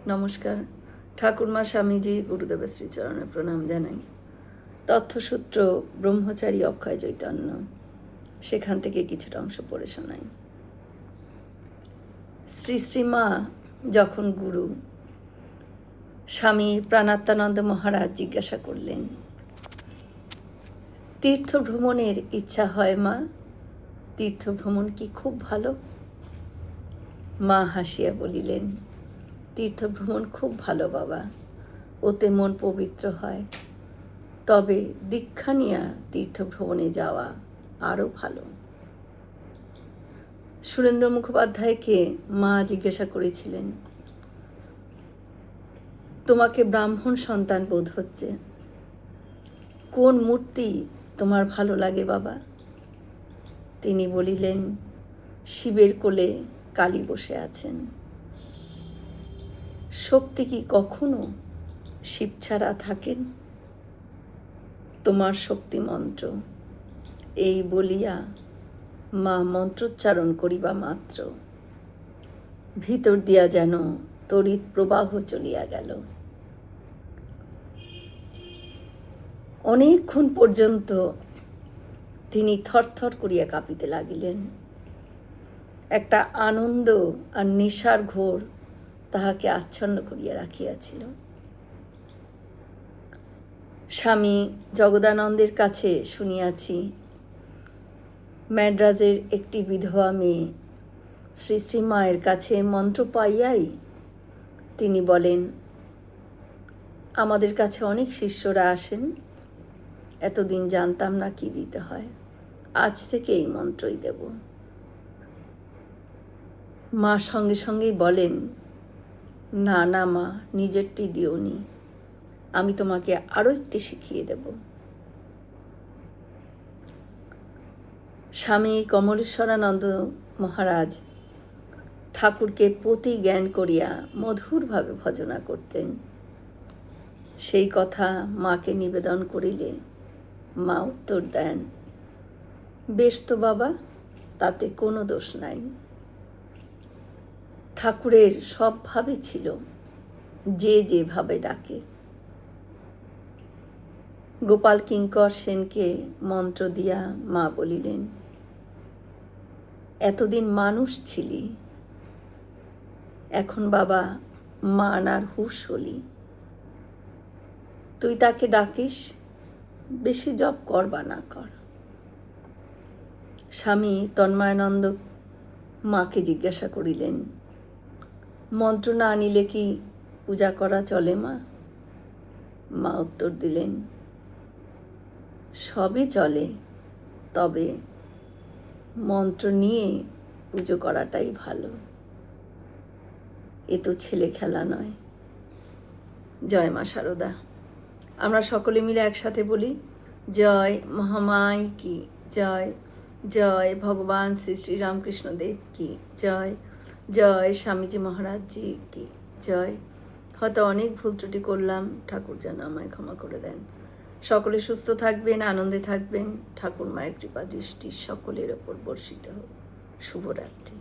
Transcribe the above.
নমস্কার। ঠাকুরমা স্বামীজি গুরুদেবের শ্রীচরণে প্রণাম জানাই। তথ্যসূত্র ব্রহ্মচারী অক্ষয় চৈতন্য, সেখান থেকে কিছুটা অংশ পড়ে শোনাই। শ্রী শ্রীমা যখন গুরু, স্বামী প্রাণাত্মানন্দ মহারাজ জিজ্ঞাসা করলেন, তীর্থ ভ্রমণের ইচ্ছা হয় মা? তীর্থ ভ্রমণ কি খুব ভালো? মা হাসিয়া বলিলেন, তীর্থভ্রমণ খুব ভালো বাবা, ওতে মন পবিত্র হয়। তবে দীক্ষা নিয়ে তীর্থভ্রমণে যাওয়া আরও ভালো। সুরেন্দ্র মুখোপাধ্যায়কে মা জিজ্ঞাসা করেছিলেন, তোমাকে ব্রাহ্মণ সন্তান বোধ হচ্ছে, কোন মূর্তি তোমার ভালো লাগে বাবা? তিনি বলিলেন, শিবের কোলে কালী বসে আছেন। শক্তি কি কখনো শিব ছাড়া থাকেন? তোমার শক্তি মন্ত্র, এই বলিয়া মা মন্ত্রোচ্চারণ করিবা মাত্র ভিতর দিয়া যেন তড়িৎ প্রবাহ চলিয়া গেল। অনেকক্ষণ পর্যন্ত তিনি থরথর করিয়া কাঁপিতে লাগিলেন। একটা আনন্দ আর নেশার ঘোর তাহাকে আচ্ছন্ন করিয়া রাখিয়াছিল। স্বামী জগদানন্দের কাছে শুনিয়াছি, ম্যাড্রাজের একটি বিধবা মেয়ে শ্রী শ্রীমায়ের কাছে মন্ত্র পাইয়াই তিনি বলেন, আমাদের কাছে অনেক শিষ্যরা আসেন, এতদিন জানতাম না কি দিতে হয়, আজ থেকে এই মন্ত্রই দেব। মা সঙ্গে সঙ্গেই বলেন, না না মা, নিজেরটি দিওনি, আমি তোমাকে আরও একটি শিখিয়ে দেব। স্বামী কমলেশ্বরানন্দ মহারাজ ঠাকুরকে পতি জ্ঞান করিয়া মধুরভাবে ভজনা করতেন। সেই কথা মাকে নিবেদন করিলে মা উত্তর দেন, বেশ তো বাবা, তাতে কোনো দোষ নাই। ঠাকুরের সবভাবে ছিল, যে যেভাবে ডাকে। গোপাল কিঙ্কর সেনকে মন্ত্র দিয়া মা বলিলেন, এতদিন মানুষ ছিলি, এখন বাবা মান আর হুঁশ হলি। তুই তাকে ডাকিস, বেশি জপ কর বা না কর। স্বামী তন্ময়ানন্দ মাকে জিজ্ঞাসা করিলেন, মন্ত্র না আনিলে কি পূজা করা চলে মা? মা উত্তর দিলেন, সবই চলে, তবে মন্ত্র নিয়ে পুজো করাটাই ভালো। এ তো ছেলে খেলা নয়। জয় মা শারদা। আমরা সকলে মিলে একসাথে বলি, জয় মহামায় কি জয়, জয় ভগবান শ্রী শ্রী রামকৃষ্ণ দেব কি জয়, জয় স্বামীজি মহারাজজি কি জয়। হয়তো অনেক ভুল ত্রুটি করলাম, ঠাকুর যেন আমায় ক্ষমা করে দেন। সকলে সুস্থ থাকবেন, আনন্দে থাকবেন, ঠাকুর মায়ের কৃপা দৃষ্টি সকলের ওপর বর্ষিত হোক। শুভরাত্রি।